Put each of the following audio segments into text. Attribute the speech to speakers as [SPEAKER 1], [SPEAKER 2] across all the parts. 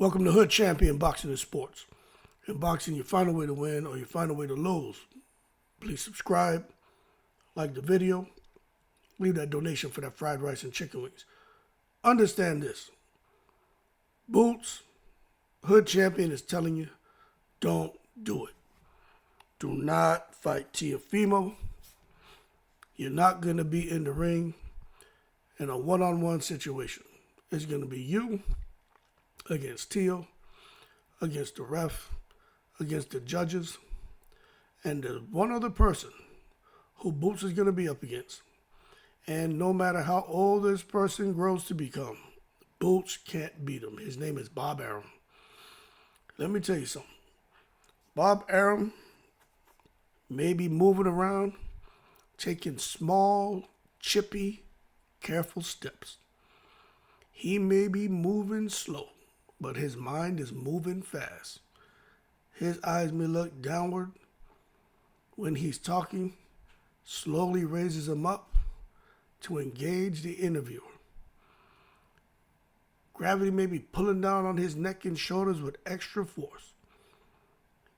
[SPEAKER 1] Welcome to Hood Champion Boxing and Sports. In boxing, you find a way to win or you find a way to lose. Please subscribe, like the video, leave that donation for that fried rice and chicken wings. Understand this. Boots, Hood Champion is telling you, don't do it. Do not fight Teofimo. You're not going to be in the ring in a one-on-one situation. It's going to be you against Teo, against the ref, against the judges, and there's one other person who Boots is going to be up against. And no matter how old this person grows to become, Boots can't beat him. His name is Bob Arum. Let me tell you something. Bob Arum may be moving around, taking small, chippy, careful steps. He may be moving slow, but his mind is moving fast. His eyes may look downward when he's talking, slowly raises them up to engage the interviewer. Gravity may be pulling down on his neck and shoulders with extra force.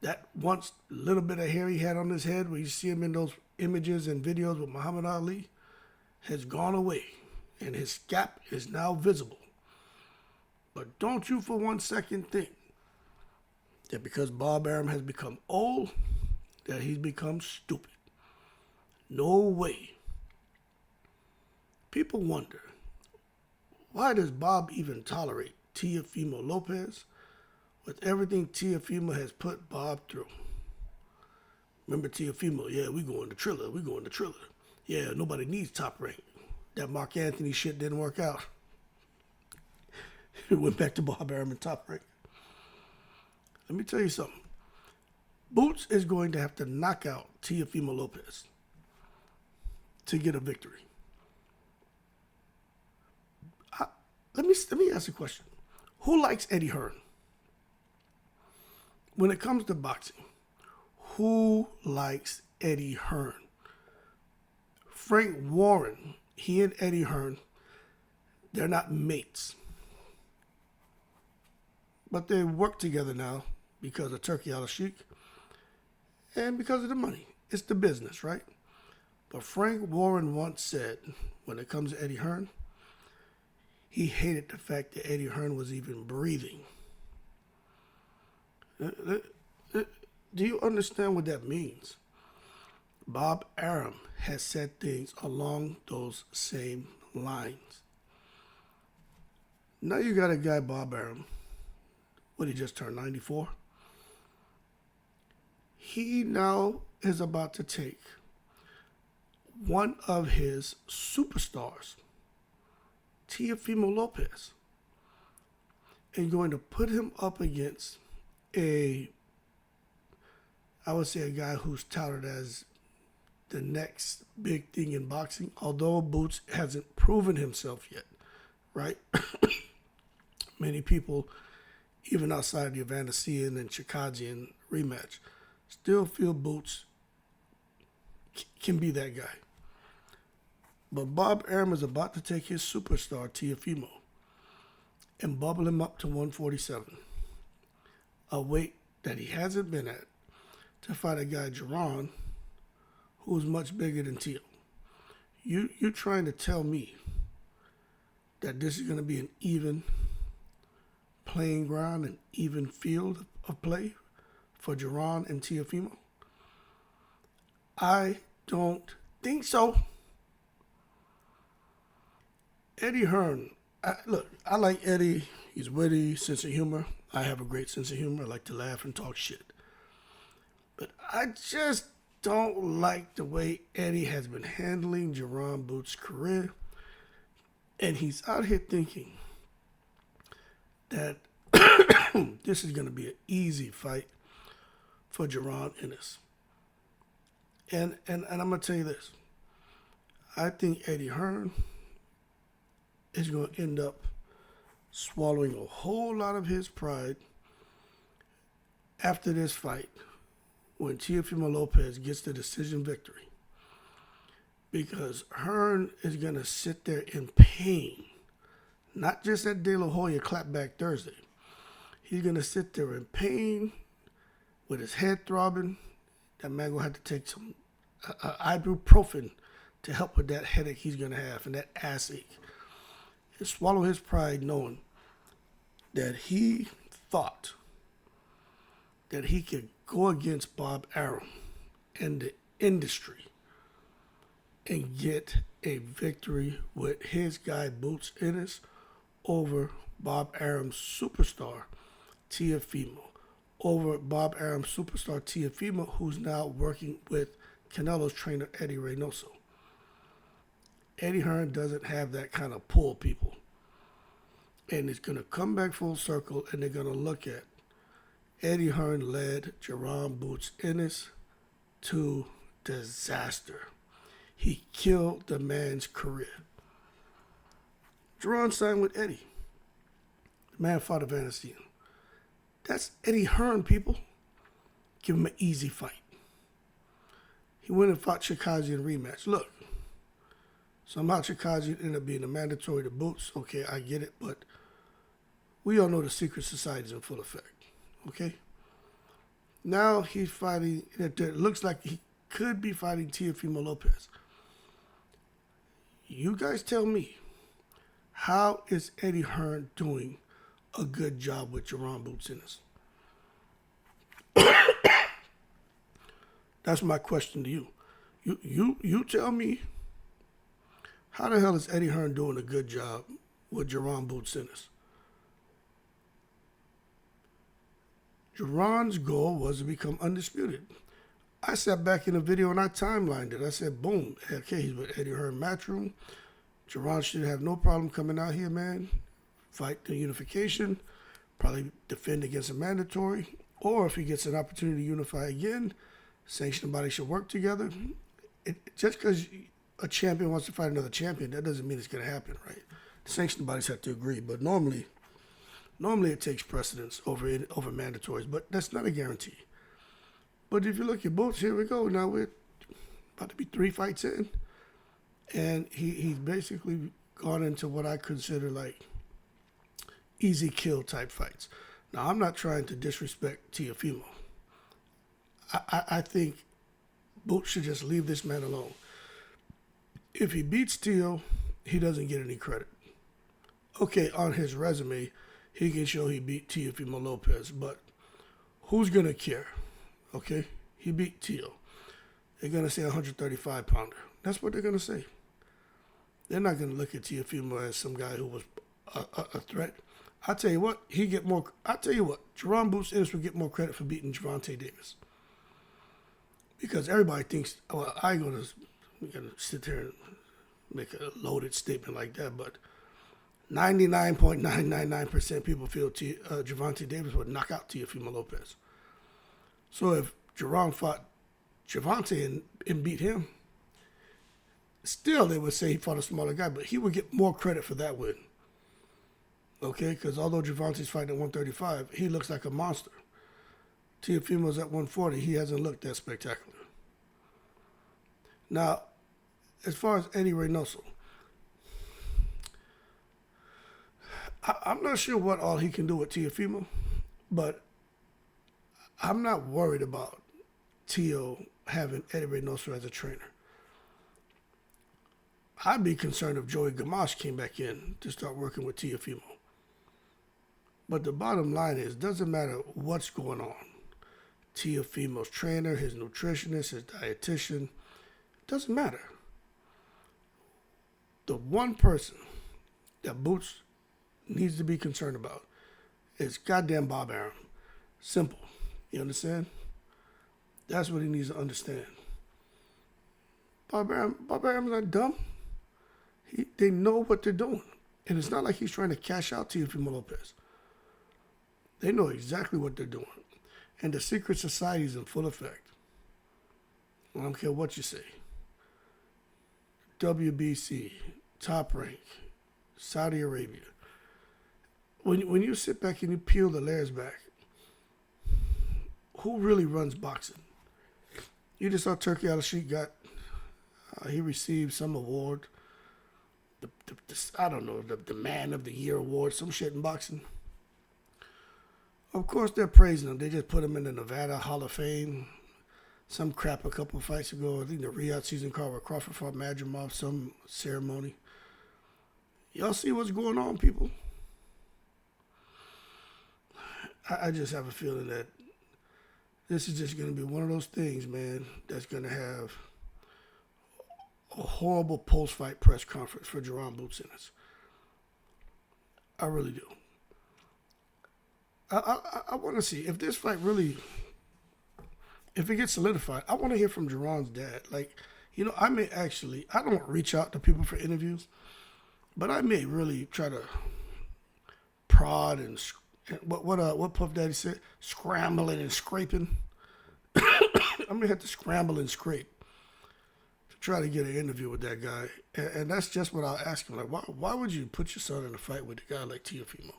[SPEAKER 1] That once little bit of hair he had on his head, where you see him in those images and videos with Muhammad Ali, has gone away, and his scalp is now visible. But don't you for one second think that because Bob Arum has become old, that he's become stupid. No way. People wonder, why does Bob even tolerate Teofimo Lopez with everything Teofimo has put Bob through? Remember Teofimo? Yeah, we going to Triller. Yeah, nobody needs Top Rank. That Mark Anthony shit didn't work out. It went back to Bob Arum and Top Rank. Let me tell you something. Boots is going to have to knock out Teofimo Lopez to get a victory. Let me ask a question. Who likes Eddie Hearn? When it comes to boxing, who likes Eddie Hearn? Frank Warren, he and Eddie Hearn, they're not mates. But they work together now because of Turkey Al-Sheikh and because of the money. It's the business, right? But Frank Warren once said, when it comes to Eddie Hearn, he hated the fact that Eddie Hearn was even breathing. Do you understand what that means? Bob Arum has said things along those same lines. Now you got a guy, Bob Arum, he just turned 94. He now is about to take one of his superstars, Teofimo Lopez, and going to put him up against a guy who's touted as the next big thing in boxing, although Boots hasn't proven himself yet, right? Many people, even outside the Evanesian and Chikadzian rematch, still feel Boots can be that guy. But Bob Arum is about to take his superstar, Teofimo, and bubble him up to 147, a weight that he hasn't been at, to fight a guy, Jaron, who's much bigger than Teo. You're trying to tell me that this is going to be an even playing ground, an even field of play for Jaron and Teofimo? I don't think so. Eddie Hearn. I like Eddie. He's witty, sense of humor. I have a great sense of humor. I like to laugh and talk shit. But I just don't like the way Eddie has been handling Jaron Boots' career. And he's out here thinking that this is going to be an easy fight for Jaron Ennis. And I'm going to tell you this. I think Eddie Hearn is going to end up swallowing a whole lot of his pride after this fight when Teofimo Lopez gets the decision victory. Because Hearn is going to sit there in pain, not just at De La Hoya clapback Thursday, He's going to sit there in pain with his head throbbing. That man going to have to take some ibuprofen to help with that headache he's going to have and that ass ache. And swallow his pride knowing that he thought that he could go against Bob Arum and the industry and get a victory with his guy Boots Ennis over Bob Arum's superstar Teofimo, over Bob Arum's superstar Teofimo, who's now working with Canelo's trainer Eddie Reynoso. Eddie Hearn doesn't have that kind of pull, people. And it's going to come back full circle, and they're going to look at Eddie Hearn led Jaron Boots Ennis to disaster. He killed the man's career. Jaron signed with Eddie. The man fought Evanescence. That's Eddie Hearn, people. Give him an easy fight. He went and fought Chikazi in rematch. Look, somehow Chikazi ended up being a mandatory to Boots. Okay, I get it, but we all know the secret society is in full effect. Okay? Now he's fighting, it looks like he could be fighting Teofimo Lopez. You guys tell me, how is Eddie Hearn doing a good job with Jaron Boots Ennis? That's my question to you. You tell me, how the hell is Eddie Hearn doing a good job with Jaron Boots Ennis? Jaron's goal was to become undisputed. I sat back in the video and I timelined it. I said, boom, okay, he's with Eddie Hearn Matchroom. Jaron should have no problem coming out here, man. Fight the unification, probably defend against a mandatory, or if he gets an opportunity to unify again, sanctioned body should work together. Just because a champion wants to fight another champion, that doesn't mean it's going to happen, right? The sanctioned bodies have to agree, but normally it takes precedence over mandatories, but that's not a guarantee. But if you look at Boots, here we go. Now we're about to be 3 fights in, and he's basically gone into what I consider like easy kill type fights. Now, I'm not trying to disrespect Teofimo. I think Boots should just leave this man alone. If he beats Teo, he doesn't get any credit. Okay, on his resume, he can show he beat Teofimo Lopez, but who's going to care? Okay, he beat Teo. They're going to say 135-pounder. That's what they're going to say. They're not going to look at Teofimo as some guy who was a threat. I'll tell you what, Jaron Boots Ennis will get more credit for beating Gervonta Davis. Because everybody thinks, well, I ain't going to sit there and make a loaded statement like that, but 99.999% people feel Gervonta Davis would knock out Teofimo Lopez. So if Jaron fought Gervonta and beat him, still they would say he fought a smaller guy, but he would get more credit for that win. Okay, because although Gervonta's fighting at 135, he looks like a monster. Teofimo's at 140, he hasn't looked that spectacular. Now, as far as Eddie Reynoso, I'm not sure what all he can do with Teofimo, but I'm not worried about Teo having Eddie Reynoso as a trainer. I'd be concerned if Joey Gamache came back in to start working with Teofimo. But the bottom line is, doesn't matter what's going on. Teofimo's trainer, his nutritionist, his dietitian, doesn't matter. The one person that Boots needs to be concerned about is goddamn Bob Arum. Simple. You understand? That's what he needs to understand. Bob Arum's not dumb. They know what they're doing. And it's not like he's trying to cash out Teofimo Lopez. They know exactly what they're doing. And the secret society is in full effect. I don't care what you say. WBC, Top Rank, Saudi Arabia. When you sit back and you peel the layers back, who really runs boxing? You just saw Turkey Al-Sheikh he received some award. I don't know, the Man of the Year award, some shit in boxing. Of course, they're praising him. They just put him in the Nevada Hall of Fame. Some crap a couple of fights ago. I think the Riyadh season card where Crawford fought Madrimov, some ceremony. Y'all see what's going on, people? I just have a feeling that this is just going to be one of those things, man, that's going to have a horrible post-fight press conference for Jaron Boots Ennis. I really do. I want to see if this fight really, if it gets solidified, I want to hear from Jaron's dad. Like, I may actually, I don't reach out to people for interviews, but I may really try to prod and what Puff Daddy said, scrambling and scraping. I'm gonna have to scramble and scrape to try to get an interview with that guy, and that's just what I'll ask him. Like, why would you put your son in a fight with a guy like Teofimo?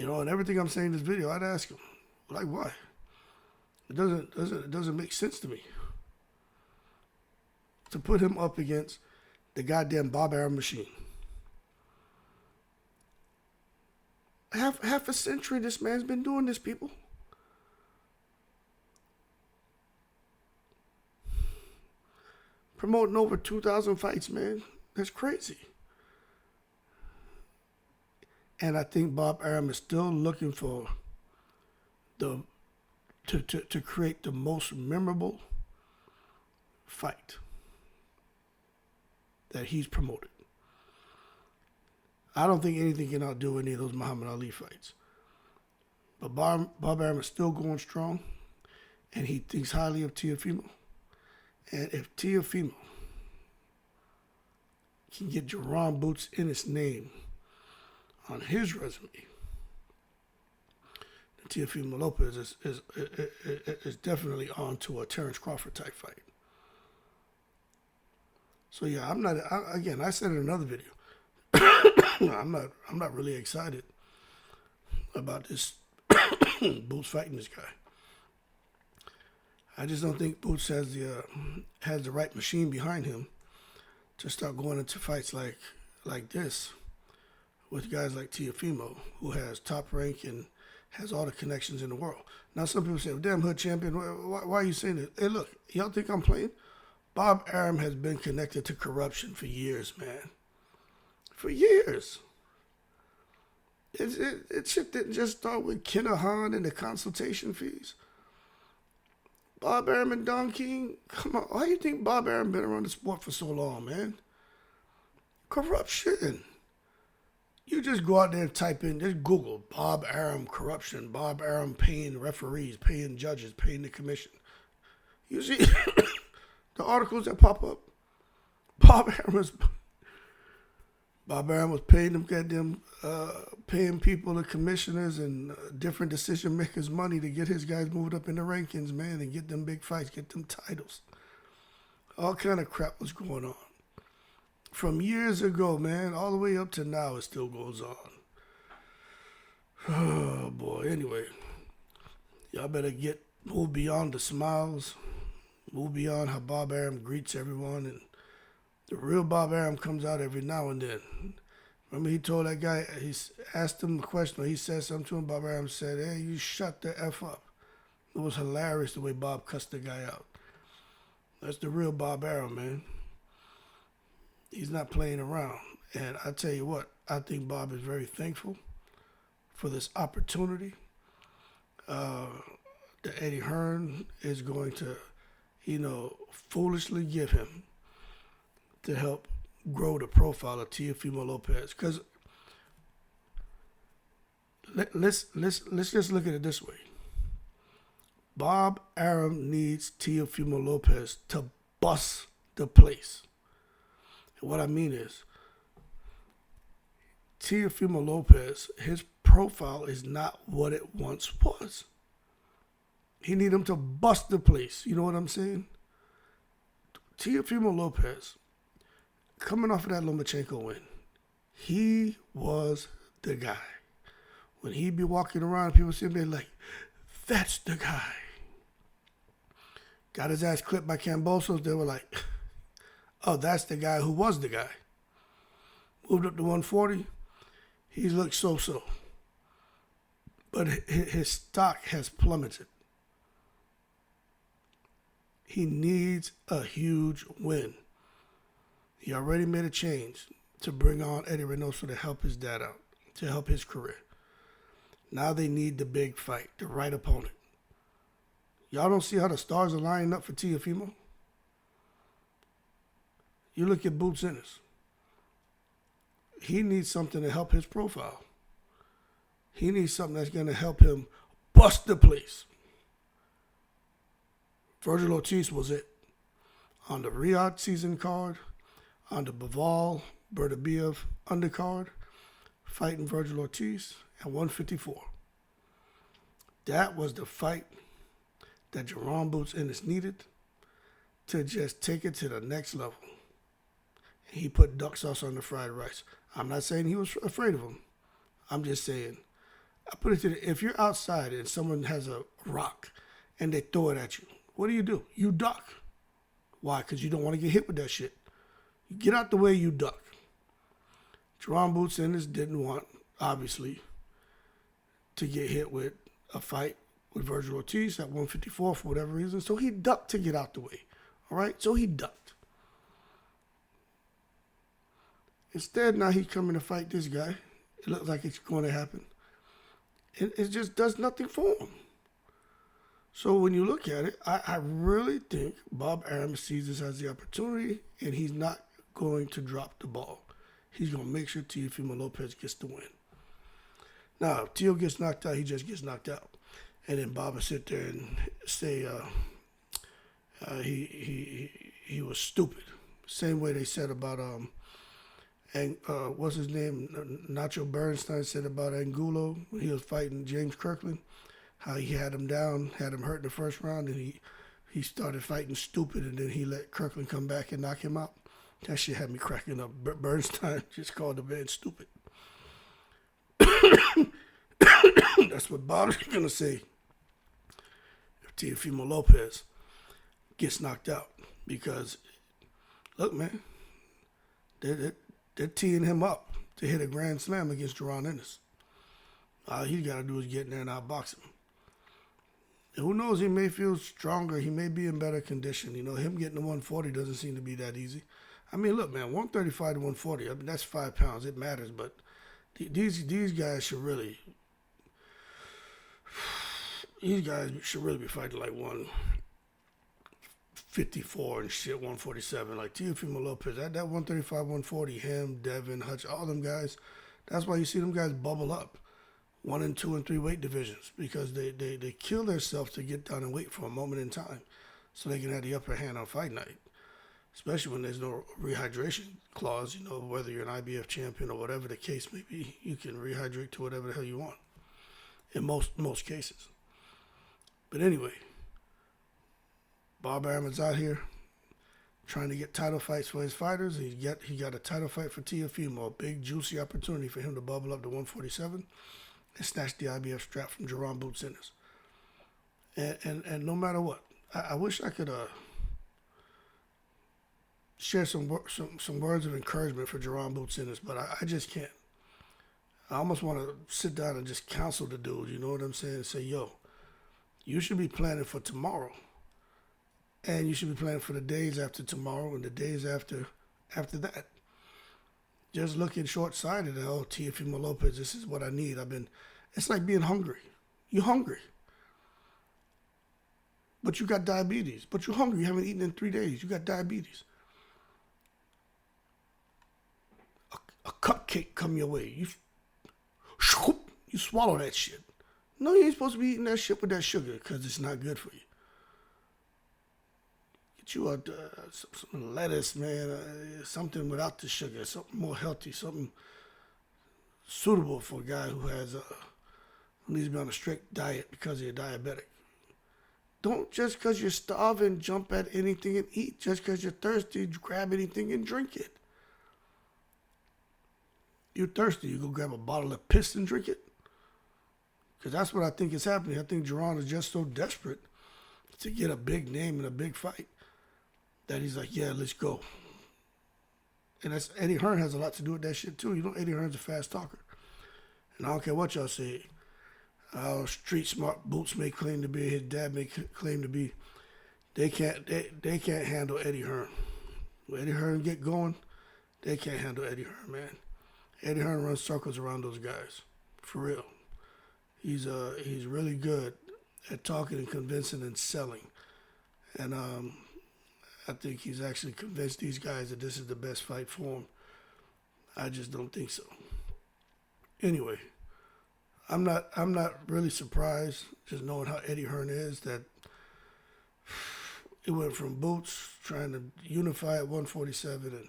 [SPEAKER 1] And everything I'm saying in this video, I'd ask him, like, why? It doesn't make sense to me to put him up against the goddamn Bob Arum machine. Half a century this man's been doing this, people. Promoting over 2,000 fights, man. That's crazy. And I think Bob Arum is still looking for to create the most memorable fight that he's promoted. I don't think anything can outdo any of those Muhammad Ali fights. But Bob Arum is still going strong, and he thinks highly of Teofimo. And if Teofimo can get Jaron Boots Ennis' name on his resume, then Teofimo Lopez is definitely on to a Terrence Crawford type fight. So yeah, I said in another video, I'm not really excited about this Boots fighting this guy. I just don't think Boots has the right machine behind him to start going into fights like this with guys like Teofimo, who has top rank and has all the connections in the world. Now some people say, well, damn, hood champion, why are you saying that? Hey, look, y'all think I'm playing? Bob Arum has been connected to corruption for years, man. For years. It shit didn't just start with Hearn and the consultation fees. Bob Arum and Don King, come on. Why do you think Bob Arum been around the sport for so long, man? Corruption. You just go out there and type in, just Google Bob Arum corruption, Bob Arum paying referees, paying judges, paying the commission. You see the articles that pop up. Bob Arum was paying them goddamn, paying people, the commissioners and different decision makers money to get his guys moved up in the rankings, man, and get them big fights, get them titles. All kind of crap was going on. From years ago, man, all the way up to now, it still goes on. Oh, boy. Anyway, y'all better move beyond the smiles, move beyond how Bob Arum greets everyone, and the real Bob Arum comes out every now and then. Remember he told that guy, he asked him a question, or he said something to him, Bob Arum said, hey, you shut the F up. It was hilarious the way Bob cussed the guy out. That's the real Bob Arum, man. He's not playing around. And I tell you what, I think Bob is very thankful for this opportunity that Eddie Hearn is going to, foolishly give him to help grow the profile of Teofimo Lopez. Because let's just look at it this way. Bob Arum needs Teofimo Lopez to bust the place. And what I mean is, Teofimo Lopez, his profile is not what it once was. He need him to bust the place. You know what I'm saying? Teofimo Lopez, coming off of that Lomachenko win, he was the guy. When he'd be walking around, people see him like, that's the guy. Got his ass clipped by Cambosos, they were like, oh, that's the guy who was the guy. Moved up to 140, he looked so-so. But his stock has plummeted. He needs a huge win. He already made a change to bring on Eddie Reynoso to help his dad out, to help his career. Now they need the big fight, the right opponent. Y'all don't see how the stars are lining up for Teofimo? You look at Boots Ennis. He needs something to help his profile. He needs something that's going to help him bust the place. Virgil Ortiz was it. On the Riyadh season card, on the Bivol Bertabiev undercard, fighting Virgil Ortiz at 154. That was the fight that Jaron Boots Ennis needed to just take it to the next level. And he put duck sauce on the fried rice. I'm not saying he was afraid of him. I'm just saying, I put it to if you're outside and someone has a rock and they throw it at you, what do? You duck. Why? Because you don't want to get hit with that shit. You get out the way, you duck. Jaron Boots Ennis didn't want, obviously, to get hit with a fight with Virgil Ortiz at 154 for whatever reason. So he ducked to get out the way. All right? So he ducked. Instead, now he's coming to fight this guy. It looks like it's going to happen. It just does nothing for him. So when you look at it, I really think Bob Arum sees this as the opportunity, and he's not going to drop the ball. He's going to make sure Teofimo Lopez gets the win. Now, if Teo gets knocked out, he just gets knocked out. And then Bob will sit there and say he was stupid. Same way they said about what's his name? Nacho Bernstein said about Angulo when he was fighting James Kirkland. How he had him down, had him hurt in the first round, and he started fighting stupid, and then he let Kirkland come back and knock him out. That shit had me cracking up. Bernstein just called the man stupid. That's what Bob's going to say if Teofimo Lopez gets knocked out. Because, look, man, they're teeing him up to hit a grand slam against Jaron Ennis. All he got to do is get in there and outbox him. And who knows, he may feel stronger. He may be in better condition. You know, him getting to 140 doesn't seem to be that easy. I mean, look, man, 135 to 140, I mean, that's 5 pounds. It matters, but these guys should really, be fighting like 154 and shit, 147. Like Teofimo Lopez, that 135, 140, him, Devin, Hutch, all them guys, that's why you see them guys bubble up. 1 and 2 and 3 weight divisions, because they kill themselves to get down and wait for a moment in time so they can have the upper hand on fight night. Especially when there's no rehydration clause, you know, whether you're an IBF champion or whatever the case may be, you can rehydrate to whatever the hell you want in most cases. But anyway, Bob Arum is out here trying to get title fights for his fighters. He got a title fight for Teofimo, a big juicy opportunity for him to bubble up to 147 and snatch the IBF strap from Jaron Boots Ennis. And no matter what, I wish I could share some words of encouragement for Jaron Boots Ennis, but I just can't. I almost want to sit down and just counsel the dude, you know what I'm saying? Say, yo, you should be planning for tomorrow. And you should be planning for the days after tomorrow and the days after that. Just looking short-sighted, oh, Teofimo Lopez, this is what I need. It's like being hungry. You're hungry. But you got diabetes. But you're hungry. You haven't eaten in 3 days. You got diabetes. A cupcake come your way. You swallow that shit. No, you ain't supposed to be eating that shit with that sugar because it's not good for you. Get you some lettuce, man, something without the sugar, something more healthy, something suitable for a guy who needs to be on a strict diet because you're diabetic. Don't just because you're starving jump at anything and eat. Just because you're thirsty, grab anything and drink it. You're thirsty, you go grab a bottle of piss and drink it. Because that's what I think is happening. I think Jaron is just so desperate to get a big name in a big fight that he's like, yeah, let's go. And that's Eddie Hearn has a lot to do with that shit too. You know, Eddie Hearn's a fast talker. And I don't care what y'all say. How street smart Boots may claim to be, his dad may claim to be. They can't handle Eddie Hearn. When Eddie Hearn get going, they can't handle Eddie Hearn, man. Eddie Hearn runs circles around those guys, for real. He's really good at talking and convincing and selling, and I think he's actually convinced these guys that this is the best fight for him. I just don't think so. Anyway, I'm not really surprised, just knowing how Eddie Hearn is, that it went from Boots trying to unify at 147 and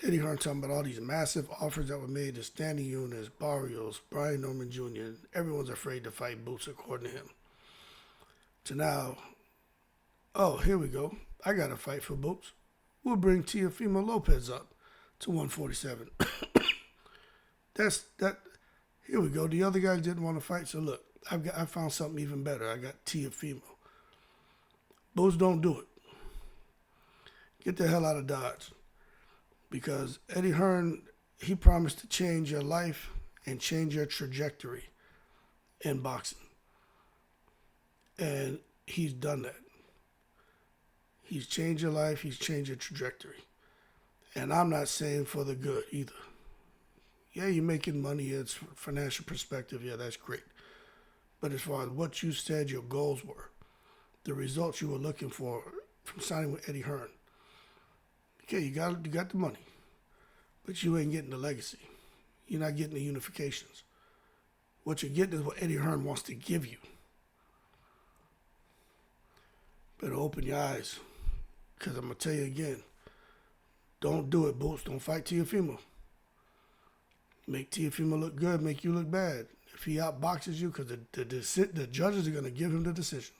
[SPEAKER 1] Eddie Hearn talking about all these massive offers that were made to Standing Eunice, Barrios, Brian Norman Jr. Everyone's afraid to fight Boots, according to him. To now, oh, here we go. I got a fight for Boots. We'll bring Teofimo Lopez up to 147. That. Here we go. The other guys didn't want to fight, so look, I found something even better. I got Teofimo. Boots, don't do it. Get the hell out of Dodge. Because Eddie Hearn, he promised to change your life and change your trajectory in boxing. And he's done that. He's changed your life, he's changed your trajectory. And I'm not saying for the good either. Yeah, you're making money, it's financial perspective, yeah, that's great. But as far as what you said your goals were, the results you were looking for from signing with Eddie Hearn, okay, you got the money, but you ain't getting the legacy. You're not getting the unifications. What you're getting is what Eddie Hearn wants to give you. Better open your eyes, because I'm going to tell you again, don't do it, Boots. Don't fight Teofimo. Make Teofimo look good, make you look bad. If he outboxes you, because the judges are going to give him the decision.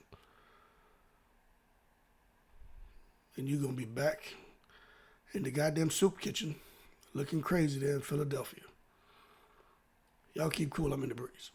[SPEAKER 1] And you're going to be back in the goddamn soup kitchen looking crazy there in Philadelphia. Y'all keep cool. I'm in the breeze.